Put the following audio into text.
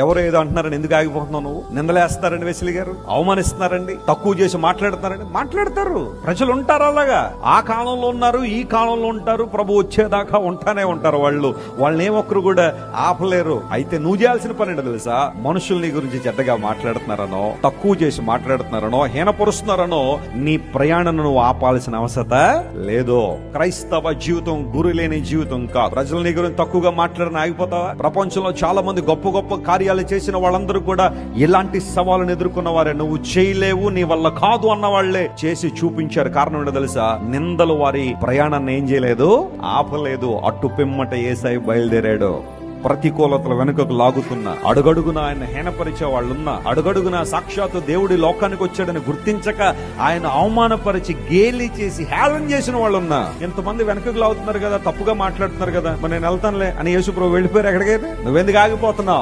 ఎవరు ఏదో అంటున్నారని ఎందుకు ఆగిపోతున్నావు నువ్వు? నిందలేస్తారండి వెస్లీ గారు, అవమానిస్తున్నారండి, తక్కువ చేసి మాట్లాడతారండి. మాట్లాడతారు, ప్రజలు ఉంటారు అలాగా. ఆ కాలంలో ఉన్నారు, ఈ కాలంలో ఉంటారు, ప్రభు వచ్చేదాకా ఉంటానే ఉంటారు. వాళ్ళని ఒక్కరు కూడా ఆపలేరు. అయితే నువ్వు చేయాల్సిన పని ఏంటో తెలుసా? మనుషులు నీ గురించి చెడ్డగా మాట్లాడుతున్నారనో, తక్కువ చేసి మాట్లాడుతున్నారనో, హీనపరుస్తున్నారనో నీ ప్రయాణం నువ్వు ఆపాల్సిన అవసరత లేదు. క్రైస్తవ జీవితం గురి లేని జీవితం కాదు. ప్రజలు నీ గురించి తక్కువగా మాట్లాడిన ఆగిపోతావా? ప్రపంచంలో చాలా మంది గొప్ప గొప్ప కార్యాలు చేసిన వాళ్ళందరూ కూడా ఇలాంటి సవాళ్ళను ఎదుర్కొన్న వారే. నువ్వు చేయలేవు, నీ వల్ల కాదు అన్న వాళ్లే చేసి చూపించారు. కారణం ఏంటో తెలుసా? నిందలు వారి ప్రయాణాన్ని ఏం చేయలేదు, ఆపలేదు. అట్టు పిమ్మట యేసయ్య బయలుదేరాడు. ప్రతికూలతల వెనుకకు లాగుతున్నా, అడుగడుగున ఆయన హీనపరిచే వాళ్ళున్నా, అడుగడుగున సాక్షాత్తు దేవుడి లోకానికి వచ్చాడని గుర్తించక ఆయన అవమానపరిచి గేలి చేసి హేళన చేసిన వాళ్ళున్నా. ఎంతమంది వెనుకకు లాగుతున్నారు కదా, తప్పుగా మాట్లాడుతున్నారు కదా, మరి నేను వెళ్తానులే అని యేసు ప్రభు వెళ్ళిపోయారు. ఎక్కడికైతే నువ్వెందుకు ఆగిపోతున్నావు?